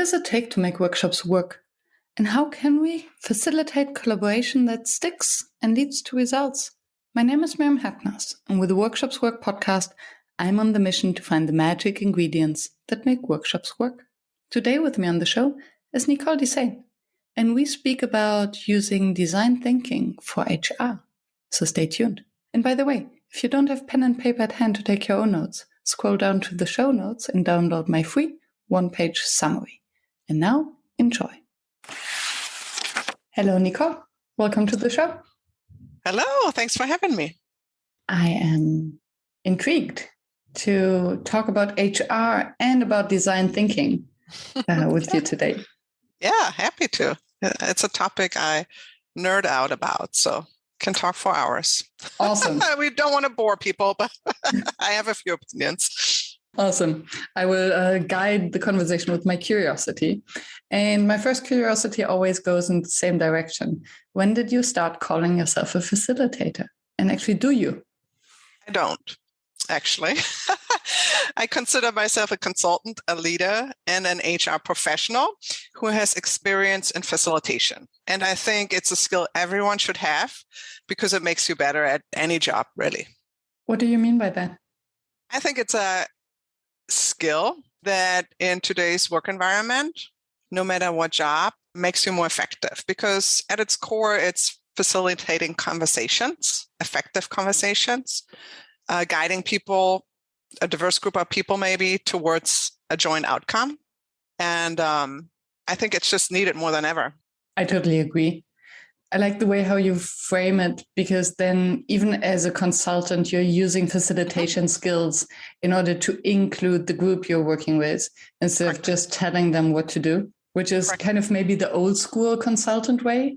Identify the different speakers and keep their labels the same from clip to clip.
Speaker 1: does it take to make workshops work? And how can we facilitate collaboration that sticks and leads to results? My name is Miriam Hatnas, and with the Workshops Work podcast, I'm on the mission to find the magic ingredients that make workshops work. Today with me on the show is Nicole Dessain, and we speak about using design thinking for HR. So stay tuned. And by the way, if you don't have pen and paper at hand to take your own notes, scroll down to the show notes and download my free one-page summary. And now, enjoy. Hello, Nicole. Welcome to the show.
Speaker 2: Hello. Thanks for having me.
Speaker 1: I am intrigued to talk about HR and about design thinking with you today.
Speaker 2: Yeah, happy to. It's a topic I nerd out about, so can talk for hours.
Speaker 1: Awesome.
Speaker 2: We don't want to bore people, but I have a few opinions.
Speaker 1: Awesome. I will guide the conversation with my curiosity. And my first curiosity always goes in the same direction. When did you start calling yourself a facilitator? And actually, do you?
Speaker 2: I don't, actually. I consider myself a consultant, a leader, and an HR professional who has experience in facilitation. And I think it's a skill everyone should have because it makes you better at any job, really.
Speaker 1: What do you mean by that?
Speaker 2: I think it's a skill that in today's work environment, no matter what job, makes you more effective because at its core, it's facilitating conversations, effective conversations, guiding people, a diverse group of people maybe, towards a joint outcome. And I think it's just needed more than ever.
Speaker 1: I totally agree. I like the way how you frame it, because then even as a consultant, you're using facilitation skills in order to include the group you're working with instead of just telling them what to do, which is kind of maybe the old school consultant way.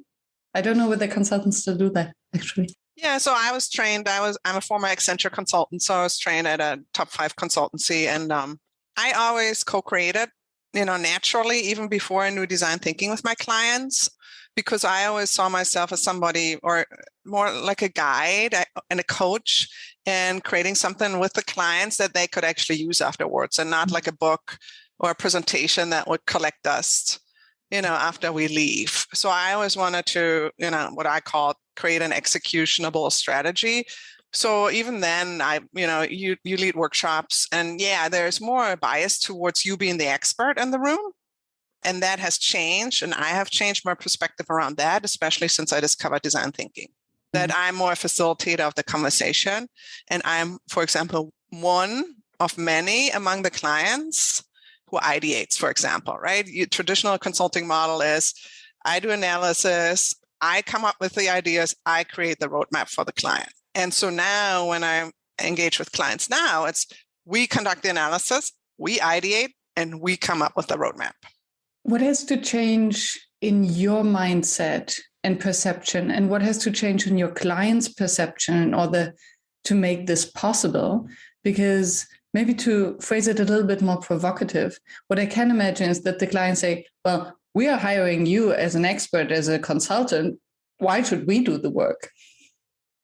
Speaker 1: I don't know whether consultants still do that, actually.
Speaker 2: Yeah, so I was trained. I'm a former Accenture consultant, so I was trained at a top 5 consultancy, and I always co-created, naturally, even before I knew design thinking with my clients, because I always saw myself as somebody or more like a guide and a coach and creating something with the clients that they could actually use afterwards and not like a book or a presentation that would collect dust, after we leave. So I always wanted to, what I call create an executionable strategy. So even then, you lead workshops and there's more bias towards you being the expert in the room. And that has changed. And I have changed my perspective around that, especially since I discovered design thinking, that I'm more a facilitator of the conversation. And I'm, for example, one of many among the clients who ideates, for example, right? Traditional consulting model is I do analysis, I come up with the ideas, I create the roadmap for the client. And so now when I engage with clients now, it's we conduct the analysis, we ideate, and we come up with the roadmap.
Speaker 1: What has to change in your mindset and perception, and what has to change in your client's perception in order to make this possible? Because maybe to phrase it a little bit more provocative, what I can imagine is that the clients say, well, we are hiring you as an expert, as a consultant. Why should we do the work?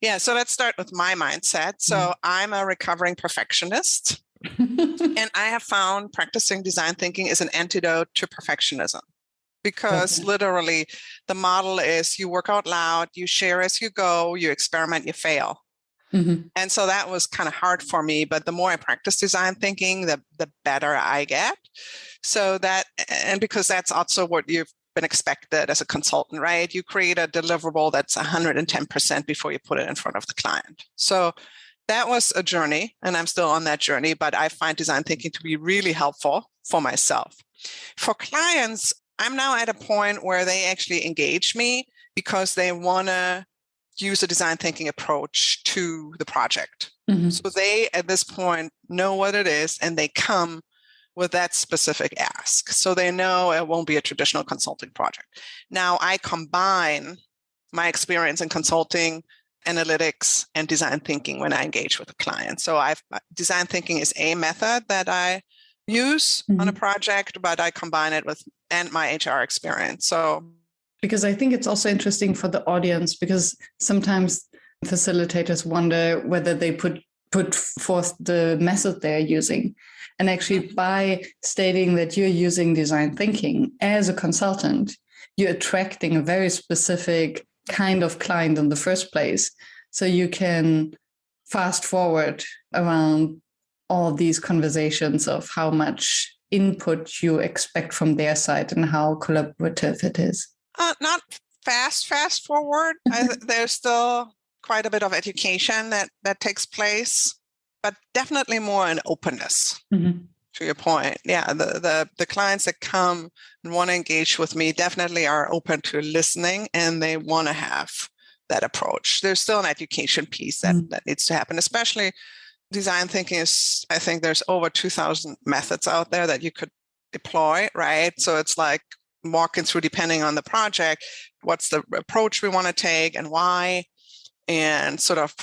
Speaker 2: Yeah, so let's start with my mindset. So I'm a recovering perfectionist. And I have found practicing design thinking is an antidote to perfectionism because literally the model is you work out loud, you share as you go, you experiment, you fail. Mm-hmm. And so that was kind of hard for me. But the more I practice design thinking, the better I get. So that, and because that's also what you've been expected as a consultant, right? You create a deliverable that's 110% before you put it in front of the client. So that was a journey, and I'm still on that journey, but I find design thinking to be really helpful for myself. For clients, I'm now at a point where they actually engage me because they want to use a design thinking approach to the project. Mm-hmm. So they, at this point, know what it is, and they come with that specific ask. So they know it won't be a traditional consulting project. Now, I combine my experience in consulting, analytics, and design thinking when I engage with a client. So design thinking is a method that I use on a project, but I combine it with and my HR experience. So
Speaker 1: because I think it's also interesting for the audience, because sometimes facilitators wonder whether they put forth the method they're using. And actually, by stating that you're using design thinking as a consultant, you're attracting a very specific kind of client in the first place. So you can fast forward around all these conversations of how much input you expect from their side and how collaborative it is.
Speaker 2: Not fast forward. There's still quite a bit of education that takes place, but definitely more an openness. Mm-hmm. To your point. Yeah, the clients that come and want to engage with me definitely are open to listening, and they want to have that approach. There's still an education piece that needs to happen, especially design thinking is, I think there's over 2,000 methods out there that you could deploy, right? So it's like walking through, depending on the project, what's the approach we want to take and why, and sort of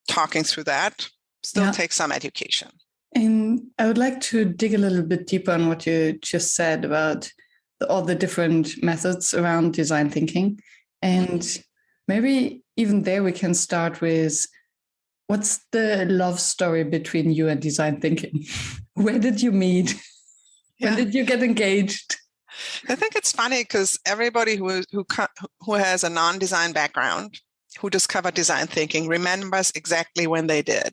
Speaker 2: talking through that still takes some education.
Speaker 1: And I would like to dig a little bit deeper on what you just said about all the different methods around design thinking. And maybe even there we can start with, what's the love story between you and design thinking? Where did you meet? When did you get engaged?
Speaker 2: I think it's funny because everybody who has a non-design background, who discovered design thinking, remembers exactly when they did,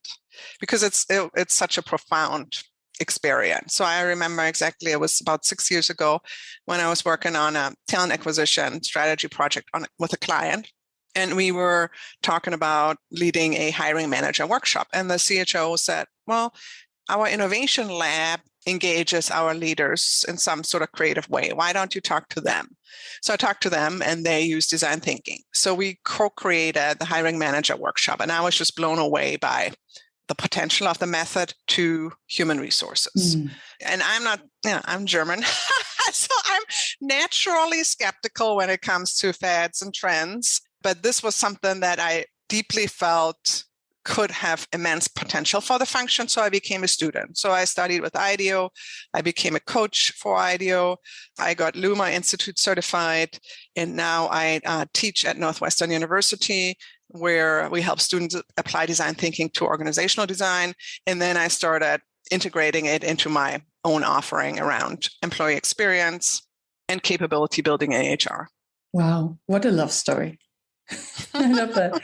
Speaker 2: because it's such a profound experience. So I remember exactly, it was about 6 years ago when I was working on a talent acquisition strategy project with a client. And we were talking about leading a hiring manager workshop. And the CHO said, well, our innovation lab engages our leaders in some sort of creative way. Why don't you talk to them? So I talked to them, and they use design thinking. So we co-created the hiring manager workshop, and I was just blown away by the potential of the method to human resources. And I'm German, so I'm naturally skeptical when it comes to fads and trends. But this was something that I deeply felt could have immense potential for the function. So I became a student. So I studied with IDEO. I became a coach for IDEO. I got Luma Institute certified. And now I teach at Northwestern University, where we help students apply design thinking to organizational design. And then I started integrating it into my own offering around employee experience and capability building in HR.
Speaker 1: Wow, what a love story. I love that.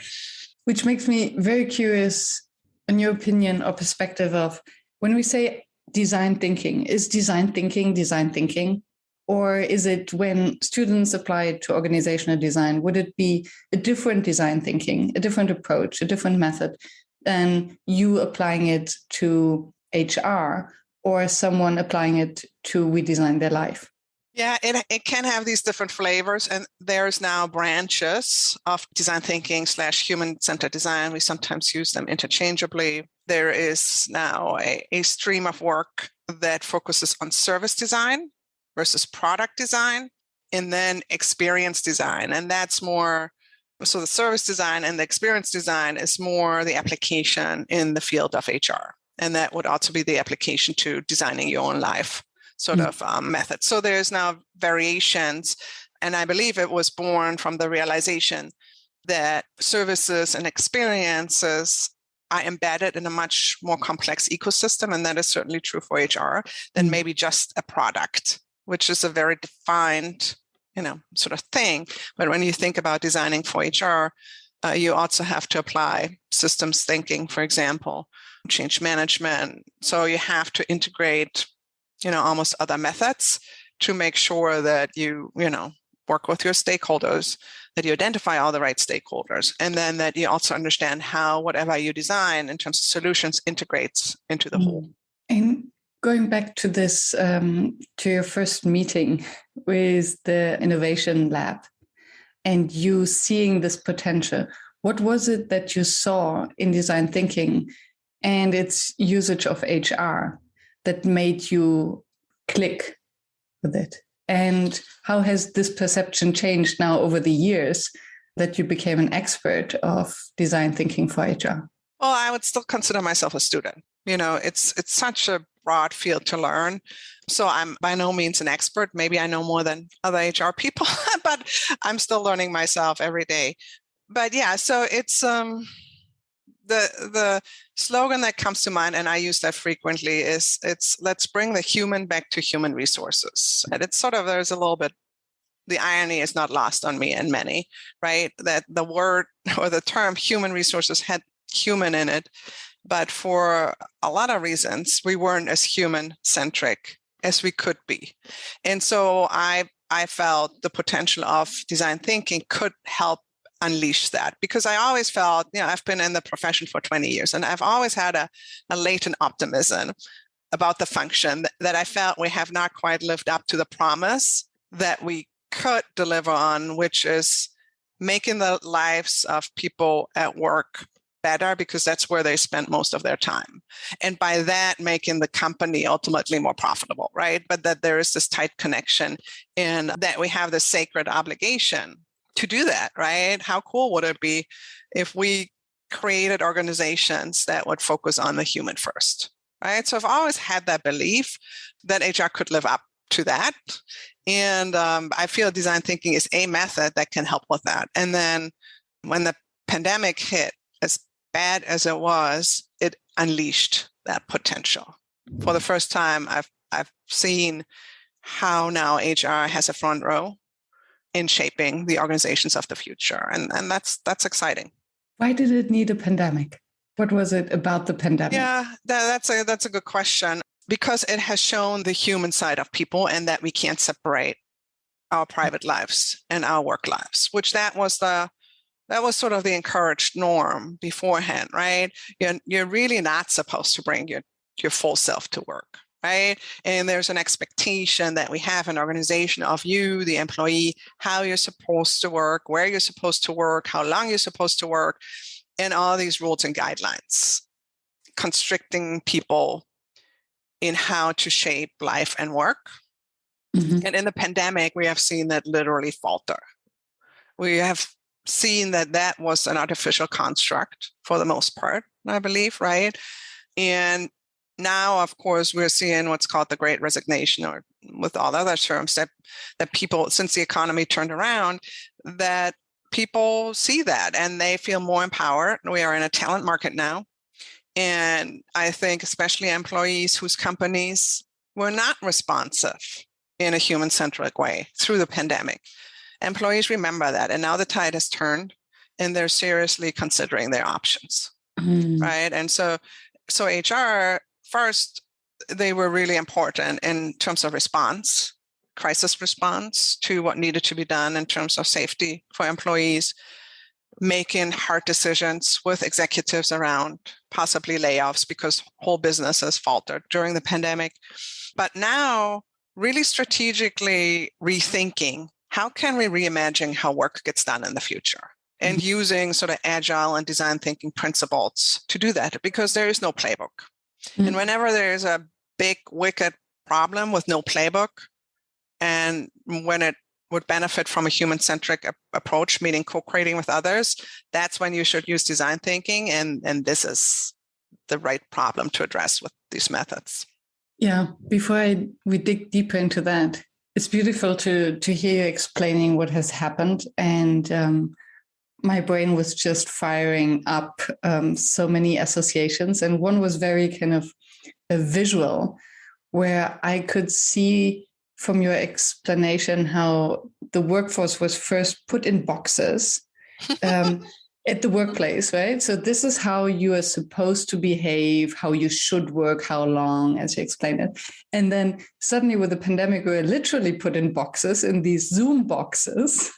Speaker 1: Which makes me very curious in your opinion or perspective of, when we say design thinking, is design thinking? Or is it when students apply it to organizational design, would it be a different design thinking, a different approach, a different method than you applying it to HR or someone applying it to redesign their life?
Speaker 2: Yeah, it can have these different flavors, and there's now branches of design thinking / human-centered design. We sometimes use them interchangeably. There is now a stream of work that focuses on service design versus product design, and then experience design. And that's more, so the service design and the experience design is more the application in the field of HR. And that would also be the application to designing your own life sort of method. So there's now variations, and I believe it was born from the realization that services and experiences are embedded in a much more complex ecosystem, and that is certainly true for HR than maybe just a product, which is a very defined, sort of thing. But when you think about designing for HR, you also have to apply systems thinking, for example, change management. So you have to integrate almost other methods to make sure that you work with your stakeholders, that you identify all the right stakeholders, and then that you also understand how whatever you design in terms of solutions integrates into the whole.
Speaker 1: And going back to this, to your first meeting with the innovation lab and you seeing this potential, what was it that you saw in design thinking and its usage of HR that made you click with it? And how has this perception changed now over the years that you became an expert of design thinking for HR?
Speaker 2: Well, I would still consider myself a student. It's such a broad field to learn. So I'm by no means an expert. Maybe I know more than other HR people, but I'm still learning myself every day. But yeah, so it's the slogan that comes to mind, and I use that frequently, is let's bring the human back to human resources. And it's sort of, there's a little bit, the irony is not lost on me and many, right? That the word or the term human resources had human in it, but for a lot of reasons, we weren't as human centric as we could be. And so I felt the potential of design thinking could help unleash that, because I always felt, I've been in the profession for 20 years, and I've always had a latent optimism about the function that I felt we have not quite lived up to the promise that we could deliver on, which is making the lives of people at work better, because that's where they spend most of their time. And by that, making the company ultimately more profitable, right? But that there is this tight connection, and that we have this sacred obligation to do that, right? How cool would it be if we created organizations that would focus on the human first, right? So I've always had that belief that HR could live up to that. And I feel design thinking is a method that can help with that. And then when the pandemic hit, as bad as it was, it unleashed that potential. For the first time, I've seen how now HR has a front row in shaping the organizations of the future. And that's exciting.
Speaker 1: Why did it need a pandemic? What was it about the pandemic?
Speaker 2: Yeah, that's a good question, because it has shown the human side of people, and that we can't separate our private lives and our work lives, which that was sort of the encouraged norm beforehand, right? You're really not supposed to bring your full self to work, right? And there's an expectation that we have an organization of you, the employee, how you're supposed to work, where you're supposed to work, how long you're supposed to work, and all these rules and guidelines constricting people in how to shape life and work. Mm-hmm. And in the pandemic, we have seen that literally falter. We have seen that was an artificial construct for the most part, I believe, right? And now, of course, we're seeing what's called the Great Resignation, or with all other terms, that people, since the economy turned around, that people see that and they feel more empowered. We are in a talent market now. And I think especially employees whose companies were not responsive in a human-centric way through the pandemic. Employees remember that. And now the tide has turned, and they're seriously considering their options, right? And so HR, first, they were really important in terms of response, crisis response to what needed to be done in terms of safety for employees, making hard decisions with executives around possibly layoffs because whole businesses faltered during the pandemic. But now, really strategically rethinking, how can we reimagine how work gets done in the future? And using sort of agile and design thinking principles to do that, because there is no playbook. And whenever there's a big, wicked problem with no playbook, and when it would benefit from a human-centric approach, meaning co-creating with others, that's when you should use design thinking. And this is the right problem to address with these methods.
Speaker 1: Yeah, before we dig deeper into that, it's beautiful to hear you explaining what has happened. And my brain was just firing up so many associations. And one was very kind of a visual, where I could see from your explanation how the workforce was first put in boxes at the workplace, right? So this is how you are supposed to behave, how you should work, how long, as you explained it. And then suddenly with the pandemic, we were literally put in boxes, in these Zoom boxes.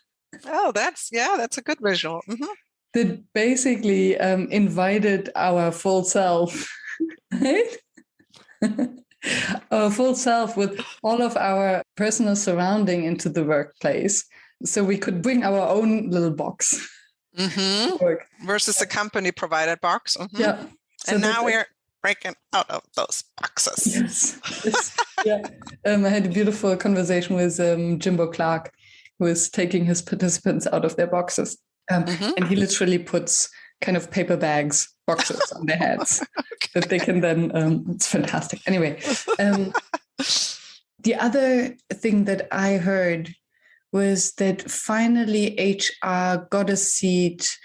Speaker 2: Oh, that's a good visual. Mm-hmm.
Speaker 1: That basically invited our full self, right? Our full self with all of our personal surrounding into the workplace. So we could bring our own little box.
Speaker 2: Mm-hmm. Versus the company provided box. Mm-hmm.
Speaker 1: Yeah.
Speaker 2: So and now we're breaking out of those boxes.
Speaker 1: Yes. Yeah. I had a beautiful conversation with Jimbo Clark, who is taking his participants out of their boxes. And he literally puts kind of paper boxes on their heads that they can then, it's fantastic. Anyway, the other thing that I heard was that finally HR got a seat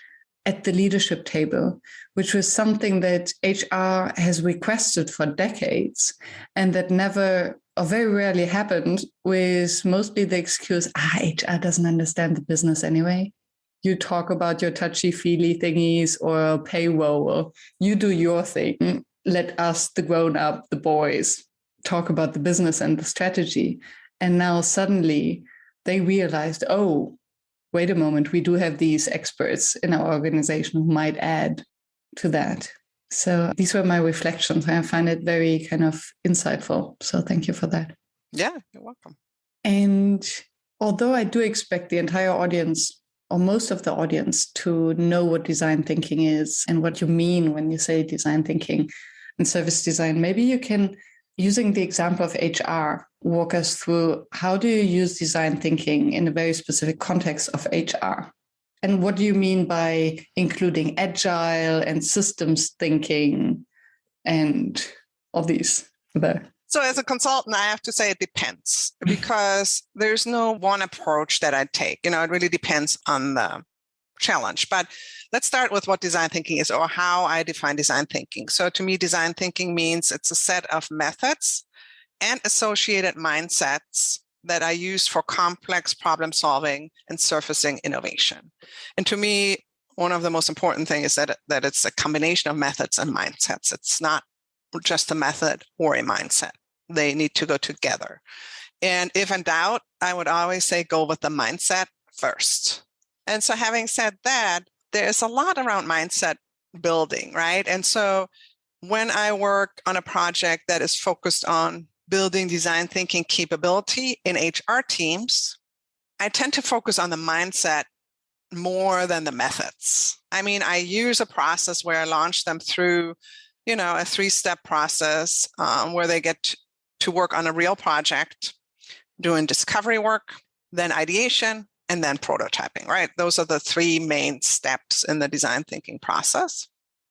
Speaker 1: at the leadership table, which was something that HR has requested for decades and that never or very rarely happened, with mostly the excuse, HR doesn't understand the business anyway. You talk about your touchy-feely thingies or payroll. You do your thing. Let us, the grown-up, the boys, talk about the business and the strategy. And now suddenly they realized, oh, wait a moment, we do have these experts in our organization who might add to that. So these were my reflections. I find it very kind of insightful. So thank you for that.
Speaker 2: Yeah, you're welcome.
Speaker 1: And although I do expect the entire audience or most of the audience to know what design thinking is and what you mean when you say design thinking and service design, maybe you can, using the example of HR, walk us through how do you use design thinking in a very specific context of HR? And what do you mean by including agile and systems thinking and all these there?
Speaker 2: So as a consultant, I have to say it depends, because there's no one approach that I take. It really depends on the challenge. But let's start with what design thinking is, or how I define design thinking. So to me, design thinking means it's a set of methods and associated mindsets that I use for complex problem solving and surfacing innovation. And to me, one of the most important things is that it's a combination of methods and mindsets. It's not just a method or a mindset. They need to go together. And if in doubt, I would always say go with the mindset first. And so having said that, there's a lot around mindset building, right? And so when I work on a project that is focused on building design thinking capability in HR teams, I tend to focus on the mindset more than the methods. I mean, I use a process where I launch them through, a 3-step process where they get to work on a real project, doing discovery work, then ideation, and then prototyping, right? Those are the 3 main steps in the design thinking process.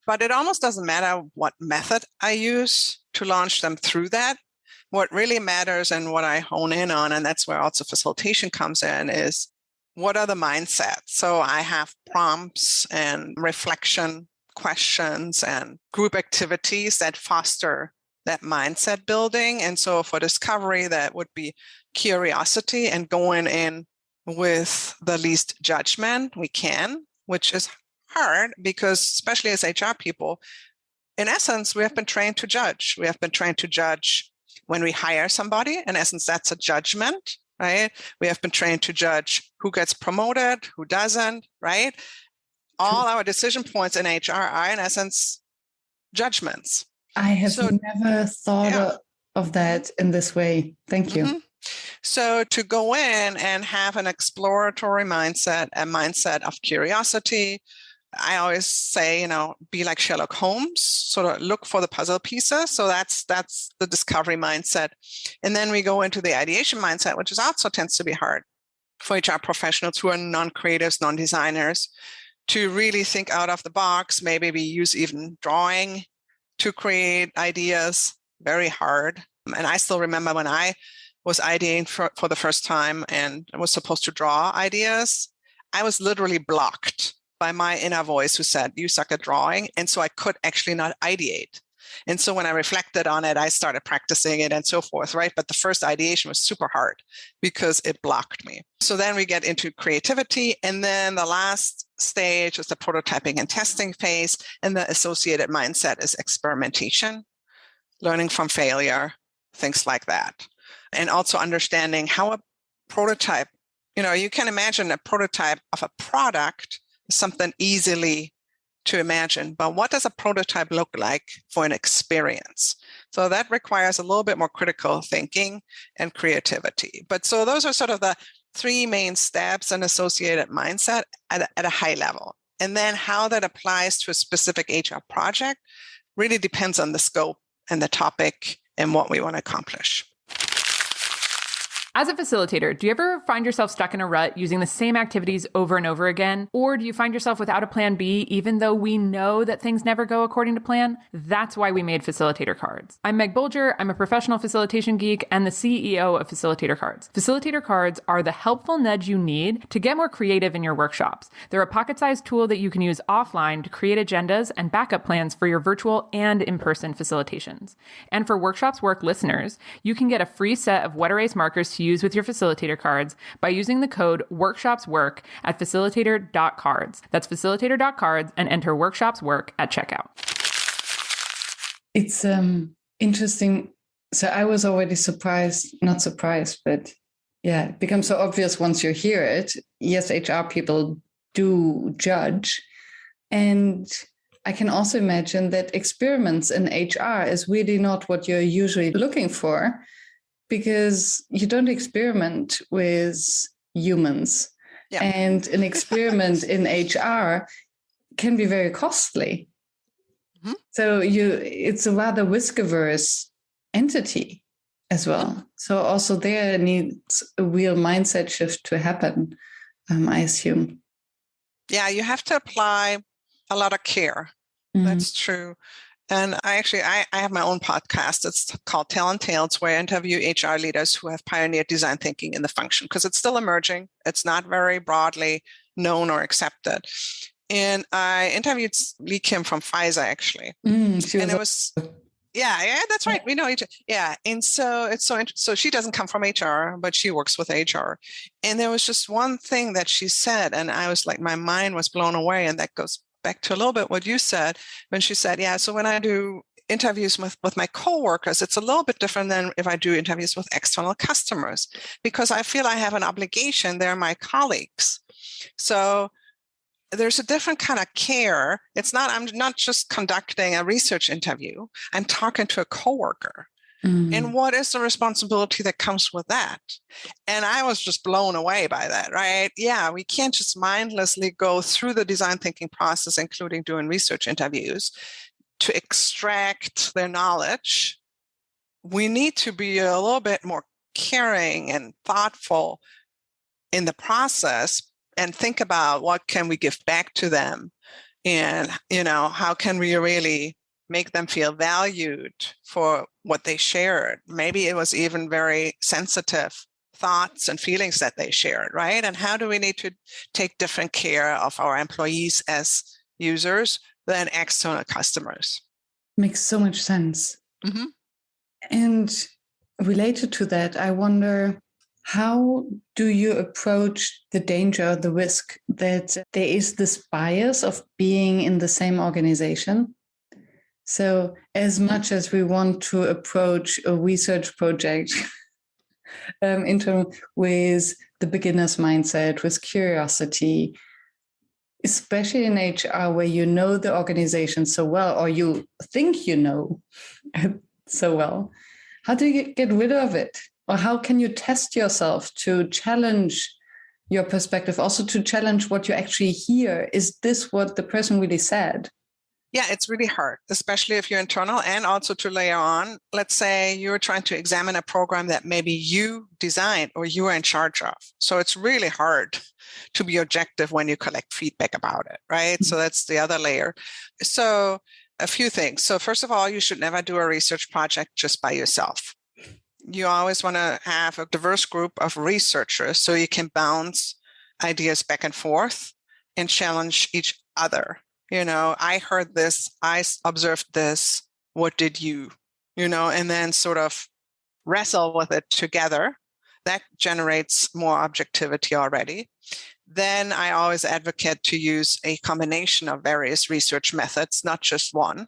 Speaker 2: But it almost doesn't matter what method I use to launch them through that. What really matters and what I hone in on, and that's where also facilitation comes in, is what are the mindsets? So I have prompts and reflection questions and group activities that foster that mindset building. And so for discovery, that would be curiosity and going in with the least judgment we can, which is hard because, especially as HR people, in essence, we have been trained to judge. We have been trained to judge when we hire somebody. In essence, that's a judgment, right? We have been trained to judge who gets promoted, who doesn't, right? All our decision points in HR are, in essence, judgments.
Speaker 1: I have never thought of that in this way. Thank you.
Speaker 2: Mm-hmm. So to go in and have an exploratory mindset, a mindset of curiosity, I always say, be like Sherlock Holmes, sort of look for the puzzle pieces. So that's the discovery mindset. And then we go into the ideation mindset, which is also tends to be hard for HR professionals who are non-creatives, non-designers, to really think out of the box. Maybe we use even drawing to create ideas. Very hard. And I still remember when I was ideating for the first time and I was supposed to draw ideas, I was literally blocked by my inner voice who said, you suck at drawing. And so I could actually not ideate. And so when I reflected on it, I started practicing it and so forth, right? But the first ideation was super hard because it blocked me. So then we get into creativity. And then the last stage is the prototyping and testing phase. And the associated mindset is experimentation, learning from failure, things like that. And also understanding how a prototype, you can imagine a prototype of a product, something easily to imagine, but what does a prototype look like for an experience? So that requires a little bit more critical thinking and creativity. But so those are sort of the 3 main steps and associated mindset at a high level. And then how that applies to a specific HR project really depends on the scope and the topic and what we want to accomplish.
Speaker 3: As a facilitator, do you ever find yourself stuck in a rut using the same activities over and over again? Or do you find yourself without a plan B, even though we know that things never go according to plan? That's why we made facilitator cards. I'm Meg Bolger. I'm a professional facilitation geek and the CEO of Facilitator Cards. Facilitator cards are the helpful nudge you need to get more creative in your workshops. They're a pocket-sized tool that you can use offline to create agendas and backup plans for your virtual and in-person facilitations. And for Workshops Work listeners, you can get a free set of wet erase markers to use with your facilitator cards by using the code WorkshopsWork at facilitator.cards. That's facilitator.cards and enter WorkshopsWork at checkout.
Speaker 1: It's interesting. So I was already not surprised, but yeah, it becomes so obvious once you hear it. Yes, HR people do judge. And I can also imagine that experiments in HR is really not what you're usually looking for, because you don't experiment with humans. Yeah. And an experiment in HR can be very costly. Mm-hmm. So it's a rather risk-averse entity as well. Mm-hmm. So also there needs a real mindset shift to happen, I assume.
Speaker 2: Yeah, you have to apply a lot of care. Mm-hmm. That's true. And I have my own podcast. It's called Talent Tales, where I interview HR leaders who have pioneered design thinking in the function, because it's still emerging. It's not very broadly known or accepted. And I interviewed Lee Kim from Pfizer, actually. Yeah, that's right. We know each other. Yeah. And so it's so she doesn't come from HR, but she works with HR. And there was just one thing that she said, and I was like, my mind was blown away. And that goes back to a little bit what you said when she said, yeah, so when I do interviews with my coworkers, it's a little bit different than if I do interviews with external customers, because I feel I have an obligation. They're my colleagues. So there's a different kind of care. I'm not just conducting a research interview. I'm talking to a coworker. Mm. And what is the responsibility that comes with that? And I was just blown away by that, right? Yeah, we can't just mindlessly go through the design thinking process, including doing research interviews, to extract their knowledge. We need to be a little bit more caring and thoughtful in the process and think about what can we give back to them, and, how can we really make them feel valued for what they shared. Maybe it was even very sensitive thoughts and feelings that they shared, right? And how do we need to take different care of our employees as users than external customers?
Speaker 1: Makes so much sense. Mm-hmm. And related to that, I wonder, how do you approach the danger, the risk that there is this bias of being in the same organization? So as much as we want to approach a research project with the beginner's mindset, with curiosity, especially in HR where you know the organization so well, or you think you know so well, how do you get rid of it? Or how can you test yourself to challenge your perspective, also to challenge what you actually hear? Is this what the person really said?
Speaker 2: Yeah, it's really hard, especially if you're internal, and also to layer on. Let's say you're trying to examine a program that maybe you designed or you are in charge of. So it's really hard to be objective when you collect feedback about it, right? Mm-hmm. So that's the other layer. So a few things. So first of all, you should never do a research project just by yourself. You always want to have a diverse group of researchers so you can bounce ideas back and forth and challenge each other. I heard this, I observed this, what did you, and then sort of wrestle with it together. That generates more objectivity already. Then I always advocate to use a combination of various research methods, not just one.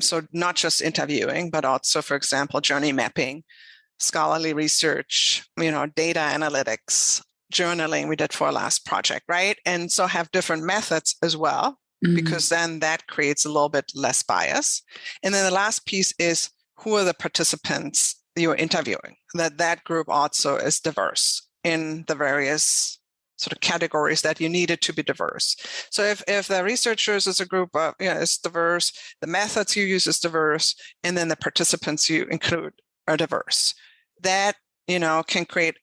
Speaker 2: So not just interviewing, but also, for example, journey mapping, scholarly research, data analytics, journaling we did for our last project, right? And so have different methods as well, because then that creates a little bit less bias. And then the last piece is, who are the participants you're interviewing? That group also is diverse in the various sort of categories that you needed to be diverse. So if the researchers is a group of, is diverse, the methods you use is diverse, and then the participants you include are diverse. That, can create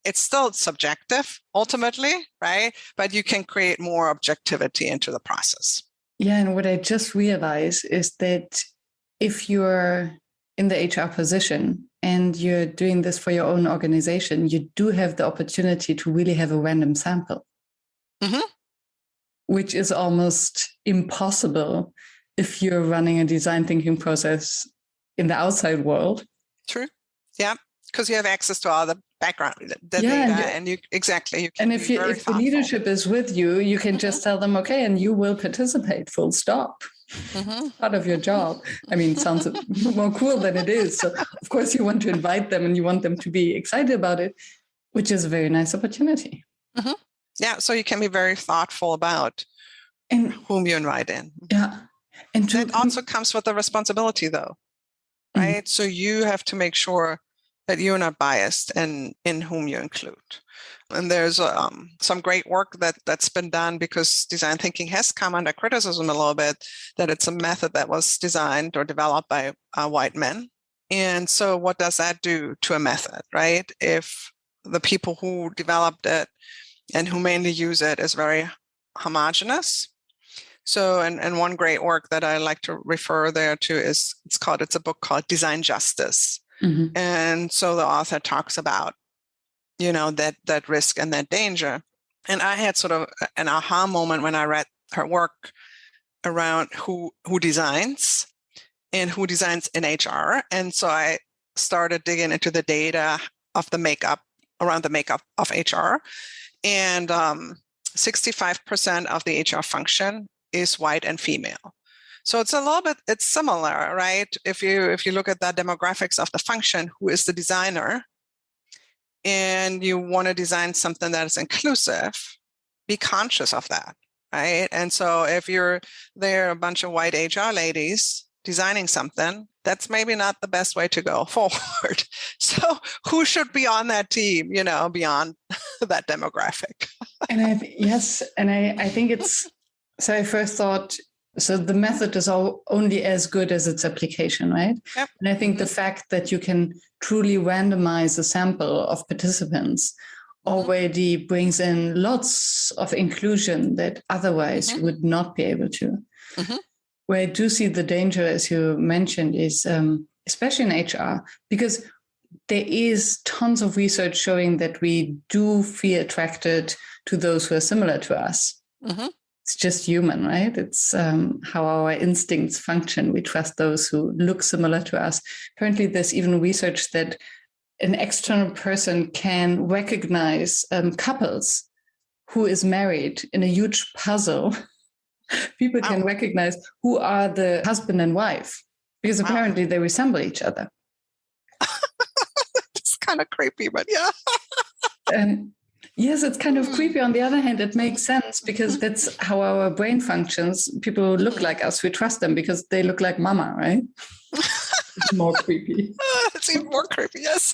Speaker 2: It's still subjective ultimately, right? But you can create more objectivity into the process.
Speaker 1: Yeah, and what I just realized is that if you're in the HR position and you're doing this for your own organization, you do have the opportunity to really have a random sample, which is almost impossible if you're running a design thinking process in the outside world.
Speaker 2: True. Yeah. Because you have access to all the background, the data, and you exactly. You can
Speaker 1: and if the leadership is with you, you can just tell them, okay, and you will participate, full stop. Part of your job. I mean, it sounds more cool than it is. So of course you want to invite them and you want them to be excited about it, which is a very nice opportunity.
Speaker 2: Yeah. So you can be very thoughtful about whom you invite in.
Speaker 1: Yeah. And
Speaker 2: it also comes with the responsibility though, right? So you have to make sure that you're not biased in whom you include. And there's some great work that's been done, because design thinking has come under criticism a little bit, that it's a method that was designed or developed by white men. And so what does that do to a method, right? If the people who developed it and who mainly use it is very homogenous. So, and one great work that I like to refer there to is, it's a book called Design Justice. And so the author talks about, that risk and that danger. And I had sort of an aha moment when I read her work around who designs and who designs in HR. And so I started digging into the data of the makeup, around the makeup of HR. And 65% of the HR function is white and female. So it's it's similar, right? If you look at the demographics of the function, who is the designer, and you want to design something that is inclusive, be conscious of that, right? And so if there are a bunch of white HR ladies designing something, that's maybe not the best way to go forward. So who should be on that team, beyond that demographic?
Speaker 1: And I think it's, so I first thought, so the method is only as good as its application, right?
Speaker 2: Yep.
Speaker 1: And I think the fact that you can truly randomize a sample of participants already brings in lots of inclusion that otherwise you would not be able to. Where I do see the danger, as you mentioned, is especially in HR, because there is tons of research showing that we do feel attracted to those who are similar to us. It's just human, right? It's how our instincts function. We trust those who look similar to us. Apparently, there's even research that an external person can recognize couples who is married in a huge puzzle. People can recognize who are the husband and wife, because apparently they resemble each other.
Speaker 2: It's kind of creepy, but yeah.
Speaker 1: And yes, it's kind of creepy. On the other hand, it makes sense, because that's how our brain functions. People who look like us, we trust them because they look like mama, right? It's more creepy.
Speaker 2: It's even more creepy, yes.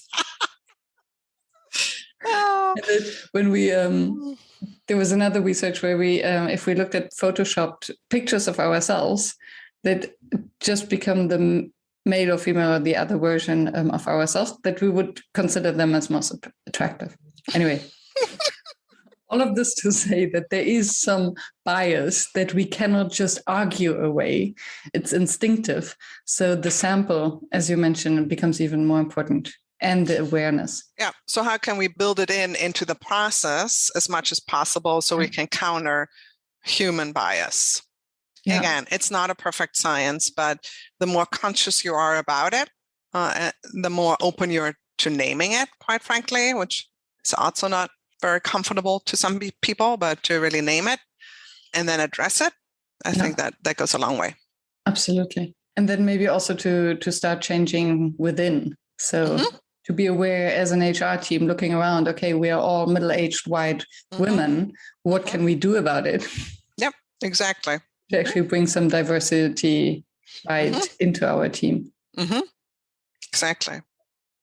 Speaker 1: When we, there was another research where we, if we looked at photoshopped pictures of ourselves, that just become the male or female or the other version of ourselves, that we would consider them as most attractive. Anyway. All of this to say that there is some bias that we cannot just argue away. It's instinctive. So the sample, as you mentioned, becomes even more important, and the awareness.
Speaker 2: Yeah. So how can we build it into the process as much as possible so we can counter human bias? Yeah. Again, it's not a perfect science, but the more conscious you are about it, the more open you're to naming it, quite frankly, which is also not very comfortable to some people, but to really name it and then address it, I think that goes a long way.
Speaker 1: Absolutely. And then maybe also to start changing within. So to be aware as an HR team looking around, okay, we are all middle-aged white women. What can we do about it?
Speaker 2: Yep, exactly.
Speaker 1: To actually bring some diversity into our team.
Speaker 2: Exactly.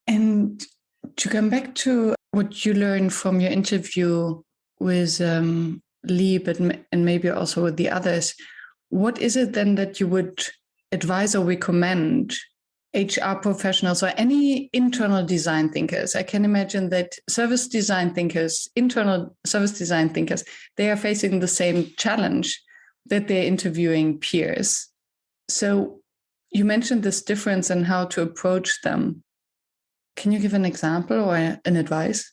Speaker 1: And to come back to what you learned from your interview with Lee, and maybe also with the others, what is it then that you would advise or recommend HR professionals or any internal design thinkers, I can imagine that service design thinkers, internal service design thinkers, they are facing the same challenge that they're interviewing peers. So you mentioned this difference in how to approach them. Can you give an example or an advice?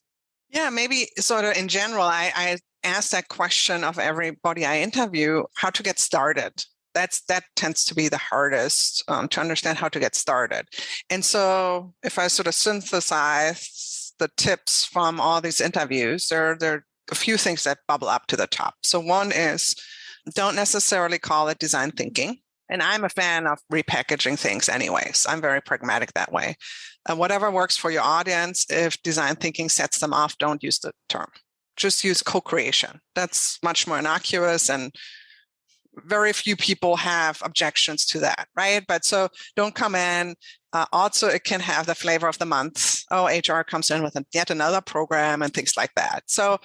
Speaker 2: Yeah, maybe sort of in general, I ask that question of everybody I interview, how to get started. That tends to be the hardest, to understand how to get started. And so if I sort of synthesize the tips from all these interviews, there are a few things that bubble up to the top. So one is, don't necessarily call it design thinking. And I'm a fan of repackaging things anyways. I'm very pragmatic that way. And whatever works for your audience, if design thinking sets them off, don't use the term. Just use co-creation. That's much more innocuous, and very few people have objections to that, right? But so don't come in. Also, it can have the flavor of the month. Oh, HR comes in with yet another program and things like that. So,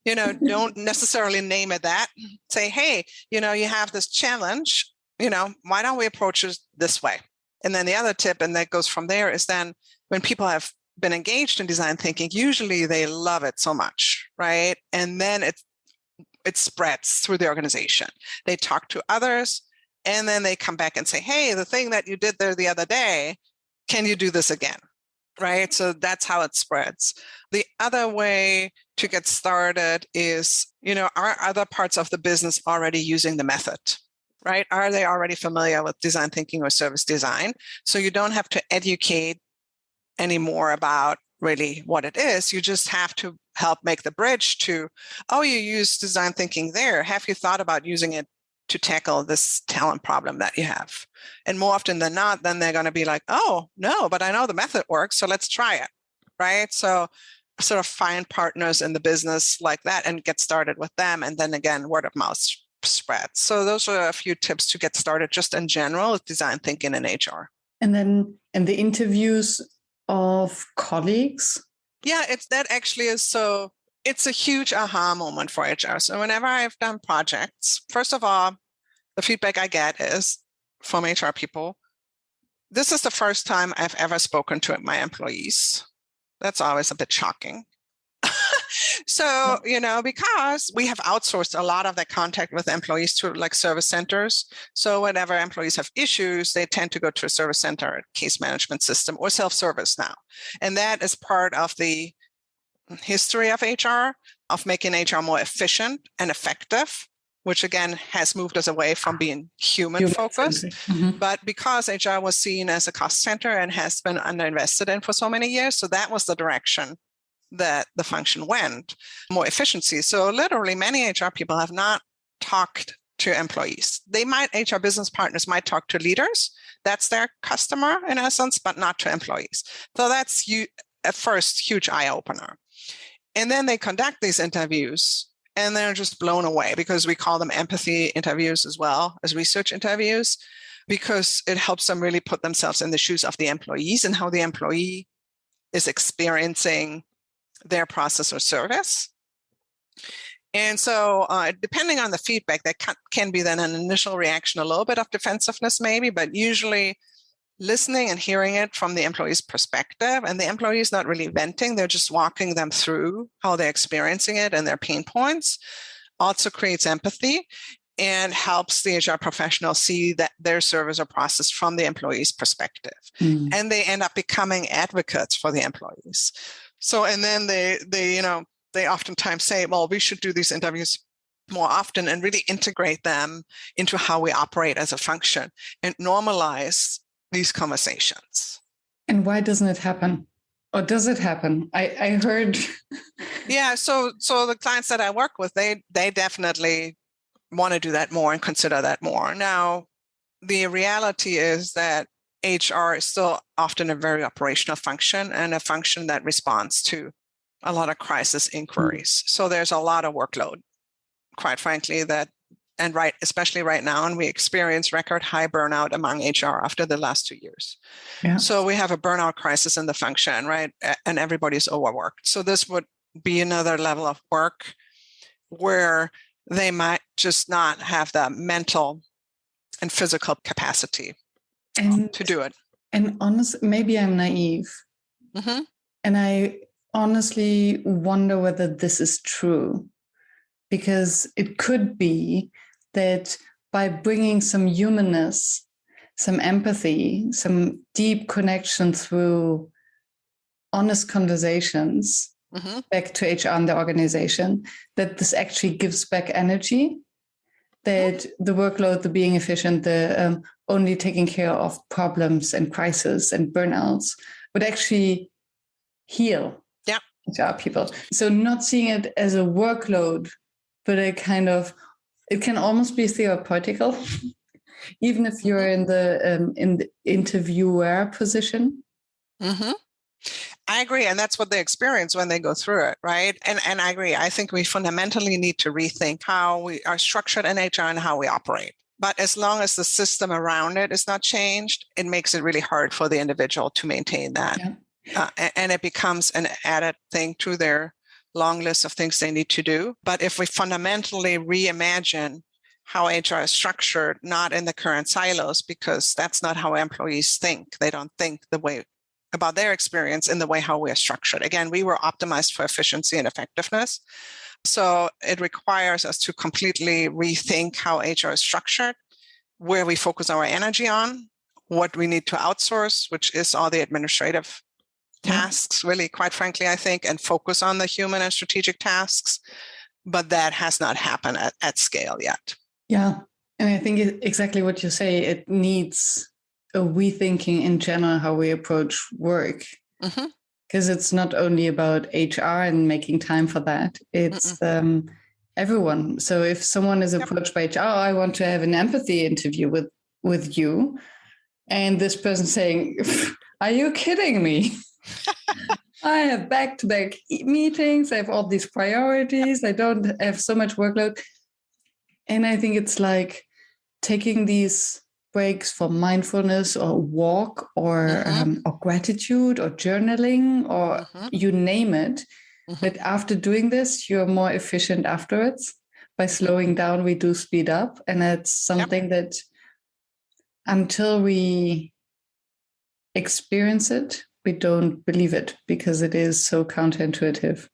Speaker 2: don't necessarily name it that. Say, hey, you have this challenge. Why don't we approach it this way? And then the other tip, and that goes from there, is then when people have been engaged in design thinking, usually they love it so much, right? And then it spreads through the organization. They talk to others, and then they come back and say, hey, the thing that you did there the other day, can you do this again? Right? So that's how it spreads. The other way to get started is, are other parts of the business already using the method? Right? Are they already familiar with design thinking or service design? So you don't have to educate anymore about really what it is. You just have to help make the bridge to, oh, you use design thinking there. Have you thought about using it to tackle this talent problem that you have? And more often than not, then they're going to be like, oh, no, but I know the method works, so let's try it, right? So sort of find partners in the business like that and get started with them. And then again, word of mouth spreads. So those are a few tips to get started just in general with design thinking in HR.
Speaker 1: And then in the interviews of colleagues?
Speaker 2: Yeah, that actually is so, it's a huge aha moment for HR. So whenever I've done projects, first of all, the feedback I get is from HR people, this is the first time I've ever spoken to my employees. That's always a bit shocking. So, because we have outsourced a lot of that contact with employees to like service centers. So whenever employees have issues, they tend to go to a service center, a case management system, or self-service now. And that is part of the history of HR, of making HR more efficient and effective, which again has moved us away from being human focused. Mm-hmm. But because HR was seen as a cost center and has been underinvested in for so many years, so that was the direction that the function went, more efficiency. So literally many HR people have not talked to employees. HR business partners might talk to leaders. That's their customer in essence, but not to employees. So that's at first huge eye opener. And then they conduct these interviews and they're just blown away, because we call them empathy interviews as well as research interviews, because it helps them really put themselves in the shoes of the employees and how the employee is experiencing their process or service. And so depending on the feedback, that can be then an initial reaction, a little bit of defensiveness maybe, but usually listening and hearing it from the employee's perspective, and the employee is not really venting, they're just walking them through how they're experiencing it and their pain points, also creates empathy and helps the HR professional see that their service or process from the employee's perspective. Mm. And they end up becoming advocates for the employees. So, and then they oftentimes say, well, we should do these interviews more often and really integrate them into how we operate as a function and normalize these conversations.
Speaker 1: And why doesn't it happen? Or does it happen? I heard.
Speaker 2: Yeah, so the clients that I work with, they definitely want to do that more and consider that more. Now, the reality is that HR is still often a very operational function and a function that responds to a lot of crisis inquiries. So there's a lot of workload, quite frankly, especially right now, and we experience record high burnout among HR after the last 2 years. Yeah. So we have a burnout crisis in the function, right? And everybody's overworked. So this would be another level of work where they might just not have the mental and physical capacity to do it.
Speaker 1: And honestly, maybe I'm naive.
Speaker 2: Mm-hmm.
Speaker 1: And I honestly wonder whether this is true, because it could be that by bringing some humanness, some empathy, some deep connection through honest conversations back to HR and the organization, that this actually gives back energy, that the workload, the being efficient, the only taking care of problems and crises and burnouts would actually heal HR people. So not seeing it as a workload, but a kind of, it can almost be therapeutical, even if you're in the interviewer position.
Speaker 2: Mm-hmm. I agree. And that's what they experience when they go through it, right? And I agree. I think we fundamentally need to rethink how we are structured in HR and how we operate. But as long as the system around it is not changed, it makes it really hard for the individual to maintain that. Yeah. And it becomes an added thing to their long list of things they need to do. But if we fundamentally reimagine how HR is structured, not in the current silos, because that's not how employees think. They don't think the way about their experience in the way how we are structured. Again, we were optimized for efficiency and effectiveness. So it requires us to completely rethink how HR is structured, where we focus our energy on, what we need to outsource, which is all the administrative tasks, really, quite frankly, I think, and focus on the human and strategic tasks. But that has not happened at scale yet.
Speaker 1: Yeah. And I think exactly what you say, it needs a rethinking in general how we approach work. Because it's not only about HR and making time for that. It's everyone. So if someone is approached by HR, I want to have an empathy interview with you. And this person saying, are you kidding me? I have back-to-back meetings. I have all these priorities. I don't have so much workload. And I think it's like taking these breaks for mindfulness or walk or gratitude or journaling or you name it. But after doing this, you're more efficient afterwards. By slowing down, we do speed up. And that's something that until we experience it, we don't believe it because it is so counterintuitive,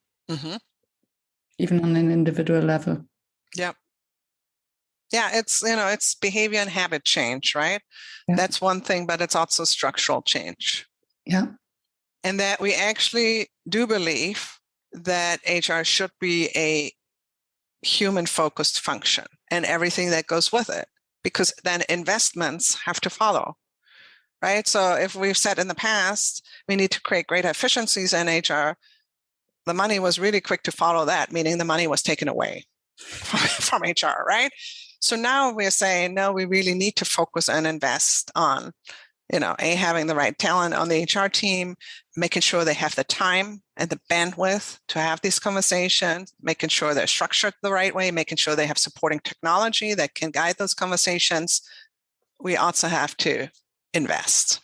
Speaker 1: even on an individual level.
Speaker 2: Yep. Yeah, it's behavior and habit change, right?
Speaker 1: Yeah.
Speaker 2: That's one thing, but it's also structural change.
Speaker 1: Yeah.
Speaker 2: And that we actually do believe that HR should be a human-focused function and everything that goes with it, because then investments have to follow, right? So if we've said in the past, we need to create greater efficiencies in HR, the money was really quick to follow that, meaning the money was taken away from HR, right? So now we're saying, no, we really need to focus and invest on, having the right talent on the HR team, making sure they have the time and the bandwidth to have these conversations, making sure they're structured the right way, making sure they have supporting technology that can guide those conversations. We also have to invest.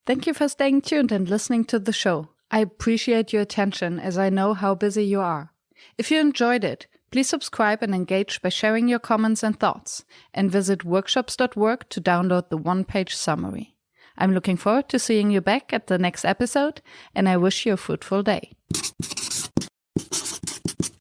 Speaker 1: Thank you for staying tuned and listening to the show. I appreciate your attention as I know how busy you are. If you enjoyed it, please subscribe and engage by sharing your comments and thoughts, and visit workshops.work to download the one-page summary. I'm looking forward to seeing you back at the next episode, and I wish you a fruitful day.